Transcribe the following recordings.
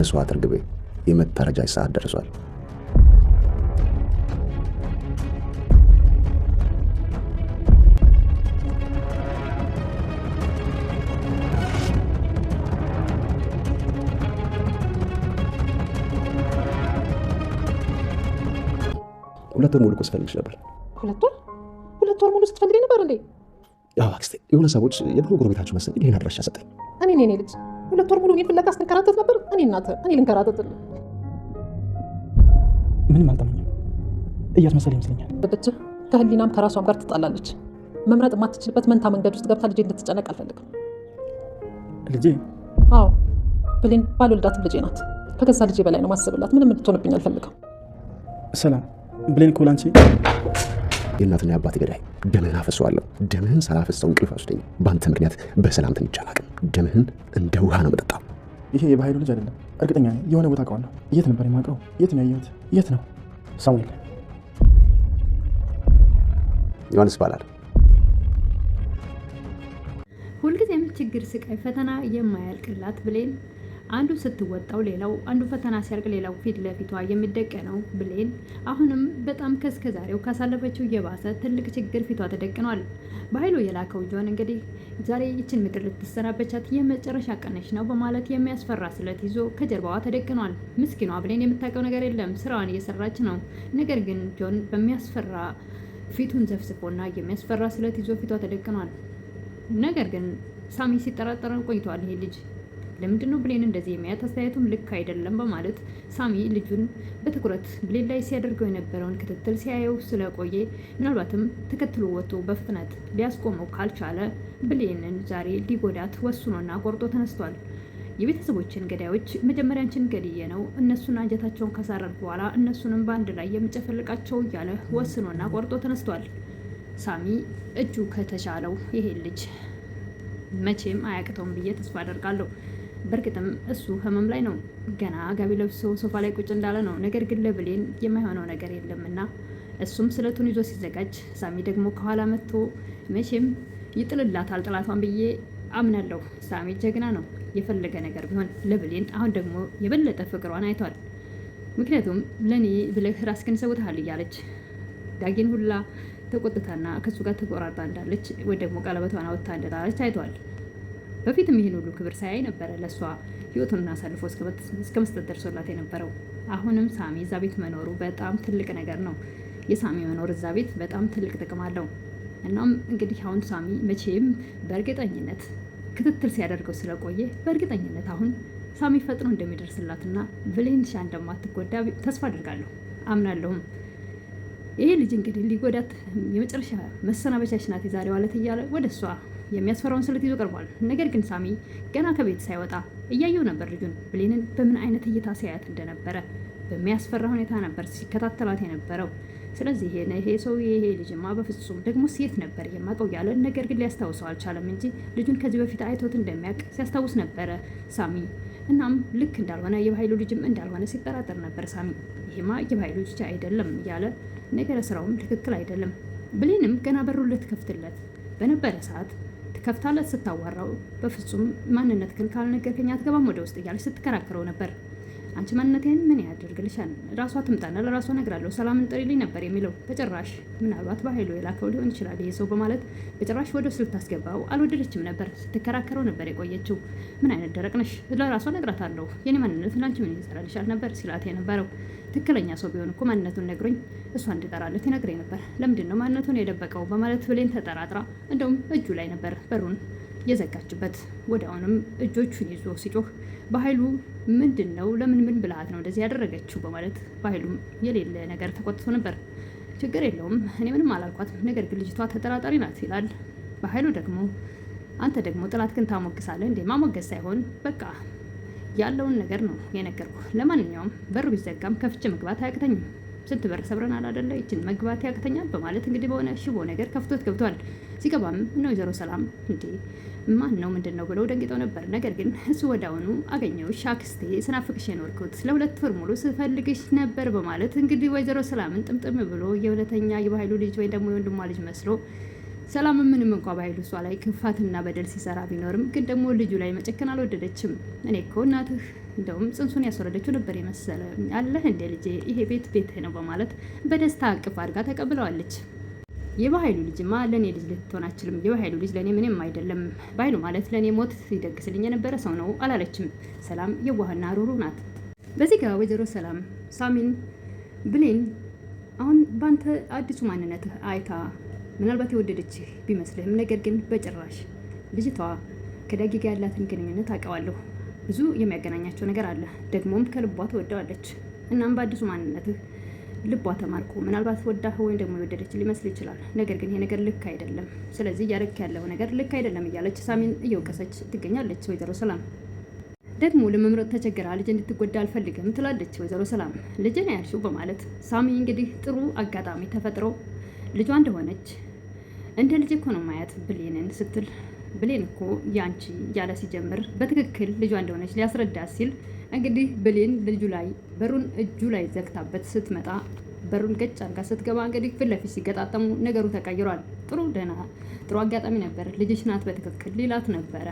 መስዋዕት እርግቤ የመታረጃ ሰዓት ደርሷል። ሁለት ወር ሙሉ እኮ ስፈልግሽ ነበር። ሁለት ወር ሙሉ ስትፈልገኝ ነበር እንዴ? ያው አክስቴ የሆነ ሰዎች የድሮ ጎረቤታችሁ መሰለኝ ይሄን አድራሻ ሰጠኝ። እኔ ልጅ ሁለት ወር ሙሉ እኔን ፍለጋ ስትንከራተት ነበር። እኔ ልንከራተትልህ ምንም አልጠመኝም እያስመሰለ ይመስለኛል። ብቻ ከህሊናም ከራሷም ጋር ትጣላለች። መምረጥ የማትችልበት መንታ መንገድ ውስጥ ገብታ ልጄ እንድትጨነቅ አልፈልግም። ልጄ? አዎ ብሌን ባልወልዳትም ልጄ ናት። ከገዛ ልጄ በላይ ነው ማስብላት። ምንም እንድትሆንብኝ አልፈልግም። ሰላም ብሌን እኮ ላንቺ የእናትና የአባት ገዳይ ደምህን አፈሰዋለሁ። ደምህን ሳላፈሰው እንቅልፍ አስወስደኝ። በአንተ ምክንያት በሰላም ተኝቼ አላውቅም። ደምህን እንደ ውሃ ነው መጠጣው። ይሄ የባህሉ ልጅ አይደለም። እርግጠኛ ነኝ የሆነ ቦታ አውቀዋለሁ። የት ነበር የማውቀው? የት ነው ያየሁት? የት ነው? ሳሙኤል ዮሐንስ ይባላል። ሁልጊዜም ችግር፣ ስቃይ፣ ፈተና የማያልቅላት ብሌን አንዱ ስትወጣው ሌላው፣ አንዱ ፈተና ሲያልቅ ሌላው ፊት ለፊቷ የሚደቀነው ብሌን አሁንም በጣም ከስከዛሬው ካሳለፈችው የባሰ ትልቅ ችግር ፊቷ ተደቅኗል። በኃይሉ የላከው ጆን እንግዲህ ዛሬ ይችን ምድር ልትሰናበቻት የመጨረሻ ቀነች ነው በማለት የሚያስፈራ ስለት ይዞ ከጀርባዋ ተደቅኗል። ምስኪኗ ብሌን የምታውቀው ነገር የለም፣ ስራዋን እየሰራች ነው። ነገር ግን ጆን በሚያስፈራ ፊቱን ዘፍስፎና የሚያስፈራ ስለት ይዞ ፊቷ ተደቅኗል። ነገር ግን ሳሚ ሲጠራጠረን ቆይቷል። ይሄ ልጅ ለምንድነው ብሌን እንደዚህ የሚያት? አስተያየቱም ልክ አይደለም በማለት ሳሚ ልጁን በትኩረት ብሌን ላይ ሲያደርገው የነበረውን ክትትል ሲያየው ስለቆየ ምናልባትም ተከትሎ ወጥቶ በፍጥነት ሊያስቆመው ካልቻለ ብሌንን ዛሬ ሊጎዳት ወስኖና ቆርጦ ተነስቷል። የቤተሰቦችን ገዳዮች መጀመሪያችን ገድዬ ነው እነሱን አንጀታቸውን ካሳረር በኋላ እነሱንም በአንድ ላይ የምጨፈልቃቸው እያለ ወስኖና ቆርጦ ተነስቷል። ሳሚ እጁ ከተሻለው ይሄ ልጅ መቼም አያቅተውም ብዬ ተስፋ አደርጋለሁ። በእርግጥም እሱ ህመም ላይ ነው። ገና ጋቢ ለብሶ ሶፋ ላይ ቁጭ እንዳለ ነው። ነገር ግን ለብሌን የማይሆነው ነገር የለምና እሱም ስለቱን ይዞ ሲዘጋጅ፣ ሳሚ ደግሞ ከኋላ መጥቶ መቼም ይጥልላታል ጥላቷን ብዬ አምናለሁ። ሳሚ ጀግና ነው። የፈለገ ነገር ቢሆን ለብሌን አሁን ደግሞ የበለጠ ፍቅሯን አይቷል። ምክንያቱም ለእኔ ብለህ ራስህን ሰውተሃል እያለች ዳጊን ሁላ ተቆጥታና ከሱ ጋር ተቆራርጣ እንዳለች ወይ ደግሞ ቀለበቷን አወጥታ እንደጣለች አይቷል። በፊትም ይህን ሁሉ ክብር ሳያይ ነበረ ለእሷ ህይወቱን አሳልፎ እስከ መስጠት ደርሶላት የነበረው። አሁንም ሳሚ እዛ ቤት መኖሩ በጣም ትልቅ ነገር ነው። የሳሚ መኖር እዛ ቤት በጣም ትልቅ ጥቅም አለው። እናም እንግዲህ አሁን ሳሚ መቼም በእርግጠኝነት ክትትል ሲያደርገው ስለቆየ በእርግጠኝነት አሁን ሳሚ ፈጥኖ እንደሚደርስላትና ብሌን ሻ እንደማትጎዳ ተስፋ አድርጋለሁ፣ አምናለሁም። ይሄ ልጅ እንግዲህ ሊጎዳት የመጨረሻ መሰናበቻች ናት የዛሬዋ ዕለት እያለ ወደ እሷ የሚያስፈራውን ስለት ይዞ ቀርቧል። ነገር ግን ሳሚ ገና ከቤት ሳይወጣ እያየው ነበር ልጁን ብሌንን በምን አይነት እይታ ሲያያት እንደነበረ። በሚያስፈራ ሁኔታ ነበር ሲከታተላት የነበረው። ስለዚህ ይሄ ሰው ይሄ ልጅማ በፍጹም ደግሞ ሴት ነበር የማውቀው ያለ፣ ነገር ግን ሊያስታውሰው አልቻለም እንጂ ልጁን ከዚህ በፊት አይቶት እንደሚያውቅ ሲያስታውስ ነበረ ሳሚ። እናም ልክ እንዳልሆነ የባህሉ ልጅም እንዳልሆነ ሲጠራጠር ነበር ሳሚ። ይሄማ የባህሉ ልጅ አይደለም እያለ ነገረ ስራውም ትክክል አይደለም። ብሌንም ገና በሩን ልትከፍትለት በነበረ ሰዓት ከፍታለት ስታዋራው በፍጹም ማንነት ግን ካልነገርከኝ አትገባም ወደ ውስጥ እያለች ስትከራከረው ነበር። አንቺ ማንነቴን ምን ያደርግልሻል? ራሷ ትምጣና ለራሷ እነግራለሁ፣ ሰላምን ጥሪልኝ ነበር የሚለው። በጭራሽ ምናልባት በኃይሉ የላከው ሊሆን ይችላል ይሄ ሰው በማለት በጭራሽ ወደ ውስጥ ልታስገባው አልወደደችም ነበር። ስትከራከረው ነበር የቆየችው። ምን አይነት ደረቅ ነሽ? ለራሷ እነግራታለሁ፣ የኔ ማንነት ላንቺ ምን ይሰራልሻል ነበር ሲላት የነበረው። ትክክለኛ ሰው ቢሆን እኮ ማንነቱን ነግሮኝ እሷ እንድጠራለት ይነግረኝ ነበር። ለምንድን ነው ማንነቱን የደበቀው? በማለት ብሌን ተጠራጥራ እንደውም እጁ ላይ ነበር በሩን የዘጋችበት። ወዲያውንም እጆቹን ይዞ ሲጮህ በኃይሉ ምንድን ነው ለምን ምን ብልሃት ነው እንደዚህ ያደረገችው? በማለት በኃይሉም የሌለ ነገር ተቆጥቶ ነበር። ችግር የለውም እኔ ምንም አላልኳት፣ ነገር ግን ልጅቷ ተጠራጣሪ ናት ይላል። በኃይሉ ደግሞ አንተ ደግሞ ጥላት ግን ታሞግሳለህ እንዴ? ማሞገስ ሳይሆን በቃ ያለውን ነገር ነው የነገርኩ። ለማንኛውም በሩ ቢዘጋም ከፍቼ መግባት አያቅተኝም። ስንት በር ሰብረናል አይደለ? ይችን መግባት ያቅተኛል በማለት እንግዲህ በሆነ ሽቦ ነገር ከፍቶት ገብቷል። ሲገባም እነ ወይዘሮ ሰላም እንዴ ማን ነው ምንድን ነው ብለው ደንግጠው ነበር። ነገር ግን እሱ ወዲያውኑ አገኘሁሽ አክስቴ፣ ስናፍቅሽ የኖርኩት ለሁለት ወር ሙሉ ስፈልግሽ ነበር በማለት እንግዲህ ወይዘሮ ሰላምን ጥምጥም ብሎ የእውነተኛ የባህሉ ልጅ ወይ ደግሞ የወንድሟ ልጅ መስሎ ሰላም ምንም እንኳ በኃይሉ እሷ ላይ ክፋትና በደል ሲሰራ ቢኖርም ግን ደግሞ ልጁ ላይ መጨከን አልወደደችም። እኔ እኮ እናትህ እንደውም ጽንሱን ያስወረደችው ነበር የመሰለ አለህ እንደ ልጄ ይሄ ቤትህ ነው በማለት በደስታ አቅፍ አድርጋ ተቀብለዋለች። የበኃይሉ ልጅማ ለእኔ ልጅ ልትሆን አችልም። የበኃይሉ ልጅ ለእኔ ምንም አይደለም። በኃይሉ ማለት ለእኔ ሞት ሲደግስልኝ የነበረ ሰው ነው አላለችም። ሰላም የዋህና ሩሩ ናት። በዚህ ጋር ወይዘሮ ሰላም ሳሚን ብሌን አሁን ባንተ አዲሱ ማንነትህ አይታ ምናልባት የወደደችህ ቢመስልህም ነገር ግን በጭራሽ ልጅቷ ከዳጊ ጋር ያላትን ግንኙነት አውቀዋለሁ። ብዙ የሚያገናኛቸው ነገር አለ። ደግሞም ከልቧ ትወደዋለች። እናም በአዲሱ ማንነትህ ልቧ ተማርኮ ምናልባት ወዳህ ወይም ደግሞ የወደደች ሊመስል ይችላል። ነገር ግን ይሄ ነገር ልክ አይደለም። ስለዚህ እያደረክ ያለው ነገር ልክ አይደለም እያለች ሳሚን እየወቀሰች ትገኛለች። ወይዘሮ ሰላም ደግሞ ለመምረጥ ተቸግራ ልጅ እንድትጎዳ አልፈልግም ትላለች። ወይዘሮ ሰላም ልጅ ነው ያልሽው በማለት ሳሚ እንግዲህ ጥሩ አጋጣሚ ተፈጥሮ ልጇ እንደሆነች እንደ ልጅ እኮ ነው ማያት ብሌንን ስትል ብሌን እኮ ያንቺ ያለ ሲጀምር በትክክል ልጇ እንደሆነች ሊያስረዳት ሲል እንግዲህ ብሌን ልጁ ላይ በሩን እጁ ላይ ዘግታበት ስትመጣ በሩን ገጭ አድርጋ ስትገባ እንግዲህ ፊት ለፊት ሲገጣጠሙ ነገሩ ተቀይሯል። ጥሩ አጋጣሚ ነበር። ልጅሽ ናት በትክክል ሊላት ነበረ።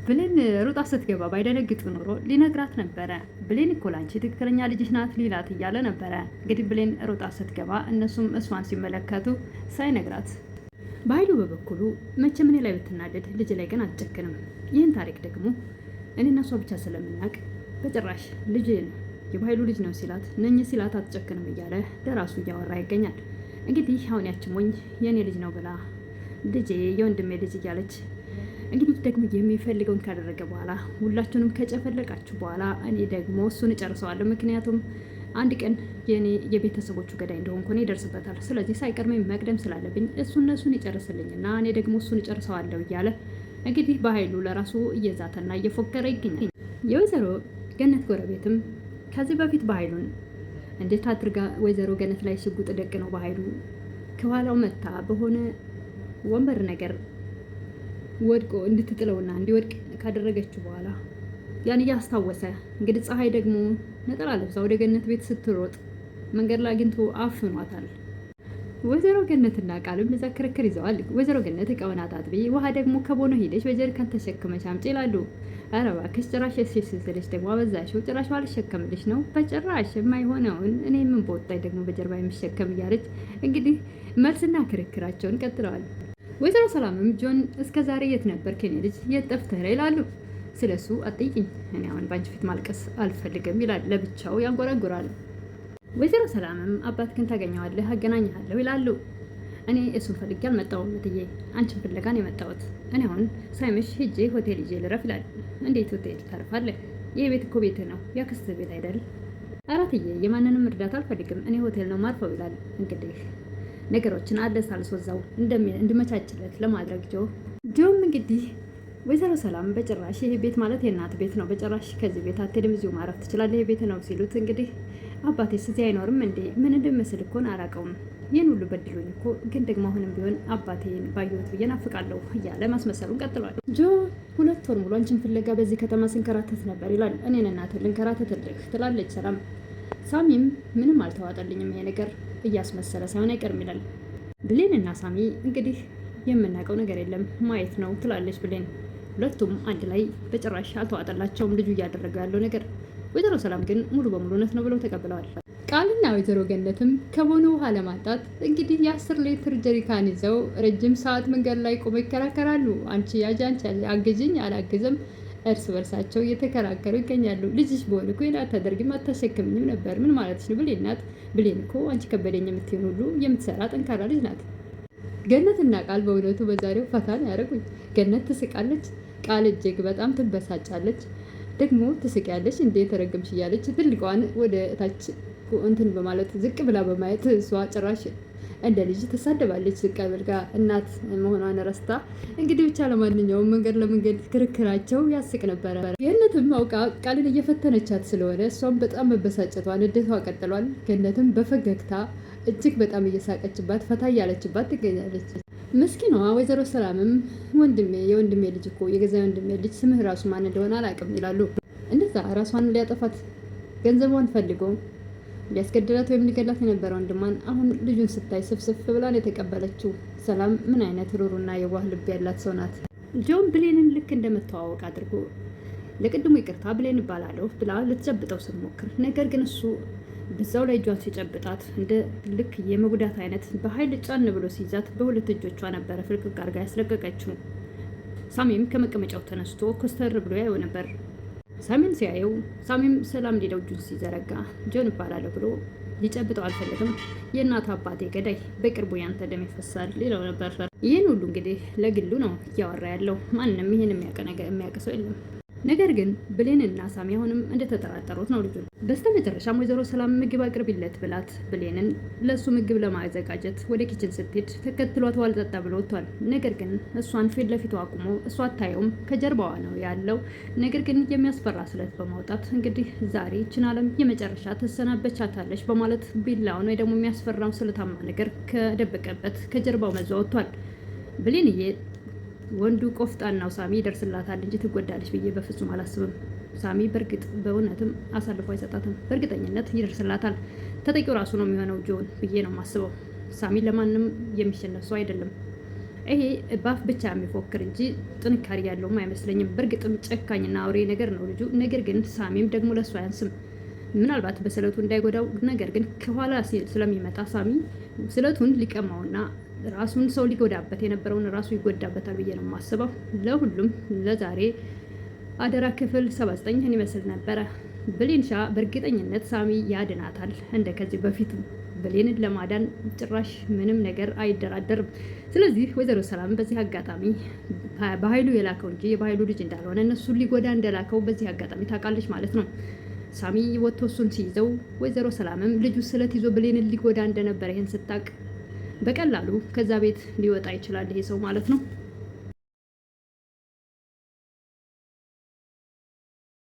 ብሌን ሩጣ ስትገባ ባይደነግጡ ኖሮ ሊነግራት ነበረ። ብሌን እኮ ላንቺ ትክክለኛ ልጅሽ ናት ሊላት እያለ ነበረ። እንግዲህ ብሌን ሩጣ ስትገባ እነሱም እሷን ሲመለከቱ ሳይነግራት በኃይሉ በበኩሉ መቼም እኔ ላይ ብትናደድ ልጅ ላይ ግን አትጨክንም። ይህን ታሪክ ደግሞ እኔና እሷ ብቻ ስለምናውቅ በጭራሽ ልጅ የበኃይሉ ልጅ ነው ሲላት ነኝ ሲላት አትጨክንም እያለ ለራሱ እያወራ ይገኛል። እንግዲህ አሁን ያች ሞኝ የእኔ ልጅ ነው ብላ ልጄ የወንድሜ ልጅ እያለች እንግዲህ ደግሞ የሚፈልገውን ካደረገ በኋላ ሁላችሁንም ከጨፈለቃችሁ በኋላ እኔ ደግሞ እሱን እጨርሰዋለሁ። ምክንያቱም አንድ ቀን የቤተሰቦቹ ገዳይ እንደሆንኩ እኔ ይደርስበታል። ስለዚህ ሳይቀድመኝ መቅደም ስላለብኝ እነሱን ይጨርስልኝና እኔ ደግሞ እሱን እጨርሰዋለሁ እያለ እንግዲህ በኃይሉ ለራሱ እየዛተና እየፎከረ ይገኛል። የወይዘሮ ገነት ጎረቤትም ከዚህ በፊት በኃይሉን እንዴት አድርጋ ወይዘሮ ገነት ላይ ሽጉጥ ደቅ ነው በኃይሉ ከኋላው መታ በሆነ ወንበር ነገር ወድቆ እንድትጥለውና እንዲወድቅ ካደረገችው በኋላ ያን እያስታወሰ እንግዲህ ፀሐይ ደግሞ ነጠላ ለብሳ ወደ ገነት ቤት ስትሮጥ መንገድ ላይ አግኝቶ አፍኗታል። ወይዘሮ ገነትና ቃልም እዛ ክርክር ይዘዋል። ወይዘሮ ገነት እቃውን አጣጥቢ፣ ውሃ ደግሞ ከቦኖ ሄደች በጀሪካን ተሸክመሽ አምጪ ይላሉ። ኧረ እባክሽ ጭራሽ ስልሽ ደግሞ አበዛሽው፣ ጭራሽ አልሸከምልሽ ነው በጭራሽ የማይሆነውን እኔ ምን በወጣኝ ደግሞ በጀርባ የሚሸከም እያለች እንግዲህ መልስና ክርክራቸውን ቀጥለዋል። ወይዘሮ ሰላምም ጆን እስከ ዛሬ የት ነበር ከኔ ልጅ የት ጠፍተህ ይላሉ። ስለሱ አትጠይቂኝ፣ እኔ አሁን ባንቺ ፊት ማልቀስ አልፈልግም ይላል። ለብቻው ያንጎራጉራል። ወይዘሮ ሰላምም አባትህን ታገኘዋለህ አገናኝሃለሁ ይላሉ። እኔ እሱን ፈልጌ አልመጣሁም እትዬ፣ አንቺን ፍለጋ ነው የመጣሁት። እኔ አሁን ሳይመሽ ሄጄ ሆቴል ይዤ ልረፍ ይላል። እንዴት ሆቴል ታርፋለህ? ይህ ቤት እኮ ቤትህ ነው፣ ያክስትህ ቤት አይደል? ኧረ እትዬ የማንንም እርዳታ አልፈልግም፣ እኔ ሆቴል ነው ማርፈው ይላል። እንግዲህ ነገሮችን አለሳልሶ እዛው እንዲመቻችለት ለማድረግ ጆም እንግዲህ ወይዘሮ ሰላም በጭራሽ ይሄ ቤት ማለት የእናት ቤት ነው፣ በጭራሽ ከዚህ ቤት አትሄድም፣ እዚሁ ማረፍ ትችላለህ፣ ይሄ ቤት ነው ሲሉት እንግዲህ አባቴስ እዚህ አይኖርም እንዴ? ምን እንደሚመስል እኮ አላውቀውም፣ ይህን ሁሉ በድሎኝ እኮ ግን ደግሞ አሁንም ቢሆን አባቴን ባየሁት ብዬ ናፍቃለሁ እያለ ማስመሰሉን ቀጥሏል። ጆ 2 ወር ሙሉ አንቺን ፍለጋ በዚህ ከተማ ስንከራተት ነበር ይላል። እኔን እናትህ ልንከራተትልህ ትላለች ሰላም። ሳሚም ምንም አልተዋጠልኝም ይሄ ነገር እያስመሰለ ሳይሆን አይቀርም ይላል። ብሌን እና ሳሚ እንግዲህ የምናውቀው ነገር የለም ማየት ነው ትላለች ብሌን። ሁለቱም አንድ ላይ በጭራሽ አልተዋጠላቸውም ልጁ እያደረገው ያለው ነገር። ወይዘሮ ሰላም ግን ሙሉ በሙሉ እውነት ነው ብለው ተቀብለዋል። ቃልና ወይዘሮ ገነትም ከቦኖ ውሃ ለማጣት እንግዲህ የ10 ሊትር ጀሪካን ይዘው ረጅም ሰዓት መንገድ ላይ ቆመው ይከራከራሉ። አንቺ ያዥ፣ አንቺ አግዥኝ፣ አላግዝም እርስ በርሳቸው እየተከራከሩ ይገኛሉ። ልጅሽ በሆን እኮ ይህን አታደርጊም አታሸክምኝም ነበር ምን ማለትሽ ነው? ብሌን ናት። ብሌን እኮ አንቺ ከበደኝ የምትሆን ሁሉ የምትሰራ ጠንካራ ልጅ ናት። ገነትና ቃል በእውነቱ በዛሬው ፈታን ያደረጉኝ። ገነት ትስቃለች፣ ቃል እጅግ በጣም ትበሳጫለች። ደግሞ ትስቂያለሽ እንዴ ተረገምሽ እያለች ትልቋን ወደ ታች እንትን በማለት ዝቅ ብላ በማየት እሷ ጭራሽ እንደ ልጅ ትሳደባለች። ዝቅ ብላ እናት መሆኗን ረስታ እንግዲህ ብቻ ለማንኛውም መንገድ ለመንገድ ክርክራቸው ያስቅ ነበረ። ገነትም አውቃ ቃልን እየፈተነቻት ስለሆነ እሷም በጣም መበሳጨቷን ንዴቷ ቀጥሏል። ገነትም በፈገግታ እጅግ በጣም እየሳቀችባት ፈታ እያለችባት ትገኛለች። ምስኪኗ ወይዘሮ ሰላምም የወንድሜ ልጅ እኮ የገዛ ወንድሜ ልጅ ስምህ ራሱ ማን እንደሆነ አላውቅም ይላሉ። እንደዛ ራሷን ሊያጠፋት ገንዘቧን ፈልጎ ሊያስገድላት ወይም ሊገላት የነበረው ወንድሟን አሁን ልጁን ስታይ ስፍስፍ ብላን የተቀበለችው። ሰላም ምን አይነት ሩሩና የዋህ ልብ ያላት ሰው ናት። ጆን ብሌንን ልክ እንደመተዋወቅ አድርጎ ለቅድሙ ይቅርታ ብሌን እባላለሁ ብላ ልትጨብጠው ስትሞክር፣ ነገር ግን እሱ በዛው ላይ እጇን ሲጨብጣት እንደ ልክ የመጉዳት አይነት በኃይል ጫን ብሎ ሲይዛት በሁለት እጆቿ ነበረ ፍልቅቅ አድርጋ ያስለቀቀችው። ሳሚም ከመቀመጫው ተነስቶ ኮስተር ብሎ ያየው ነበር። ሳሚን ሲያየው ሳሚም ሰላም ሊለው እጁን ሲዘረጋ ጆን እባላለሁ ብሎ ሊጨብጠው አልፈለግም። የእናት አባቴ ገዳይ፣ በቅርቡ ያንተ ደም ይፈሳል ሊለው ነበር። ይህን ሁሉ እንግዲህ ለግሉ ነው እያወራ ያለው። ማንም ይህን የሚያውቅ ሰው የለም። ነገር ግን ብሌንና ሳሚ አሁንም እንደተጠራጠሩት ነው ልጁን። በስተመጨረሻም ወይዘሮ ሰላም ምግብ አቅርቢለት ብላት ብሌንን ለእሱ ምግብ ለማዘጋጀት ወደ ኪችን ስትሄድ ተከትሏት ዋልጠጣ ብሎ ወጥቷል። ነገር ግን እሷን ፊት ለፊቱ አቁሞ እሷ አታየውም፣ ከጀርባዋ ነው ያለው። ነገር ግን የሚያስፈራ ስለት በማውጣት እንግዲህ ዛሬ ይችን ዓለም የመጨረሻ ትሰናበቻታለች በማለት ቢላውን ወይ ደግሞ የሚያስፈራው ስለታማ ነገር ከደበቀበት ከጀርባው መዞ ወጥቷል። ብሌንዬ ወንዱ ቆፍጣናው ሳሚ ይደርስላታል እንጂ ትጎዳለች ብዬ በፍጹም አላስብም። ሳሚ በእርግጥ በእውነትም አሳልፎ አይሰጣትም። በእርግጠኝነት ይደርስላታል። ተጠቂው ራሱ ነው የሚሆነው ጆን ብዬ ነው የማስበው። ሳሚ ለማንም የሚሸነፍ ሰው አይደለም። ይሄ ባፍ ብቻ የሚፎክር እንጂ ጥንካሬ ያለውም አይመስለኝም። በእርግጥም ጨካኝና አውሬ ነገር ነው ልጁ። ነገር ግን ሳሚም ደግሞ ለሱ አያንስም። ምናልባት በስለቱ እንዳይጎዳው፣ ነገር ግን ከኋላ ስለሚመጣ ሳሚ ስለቱን ሊቀማውና ራሱን ሰው ሊጎዳበት የነበረውን ራሱ ይጎዳበታል ብዬ ነው የማስበው። ለሁሉም ለዛሬ አደራ ክፍል 79 ይመስል ነበረ። ብሌንሻ በእርግጠኝነት ሳሚ ያድናታል። እንደ ከዚህ በፊቱ ብሌንን ለማዳን ጭራሽ ምንም ነገር አይደራደርም። ስለዚህ ወይዘሮ ሰላም በዚህ አጋጣሚ በኃይሉ የላከው እንጂ የበኃይሉ ልጅ እንዳልሆነ እነሱን ሊጎዳ እንደላከው በዚህ አጋጣሚ ታውቃለች ማለት ነው። ሳሚ ወጥቶ እሱን ሲይዘው ወይዘሮ ሰላምም ልጁ ስለት ይዞ ብሌንን ሊጎዳ እንደነበረ ይህን ስታቅ በቀላሉ ከዛ ቤት ሊወጣ ይችላል ይሄ ሰው ማለት ነው።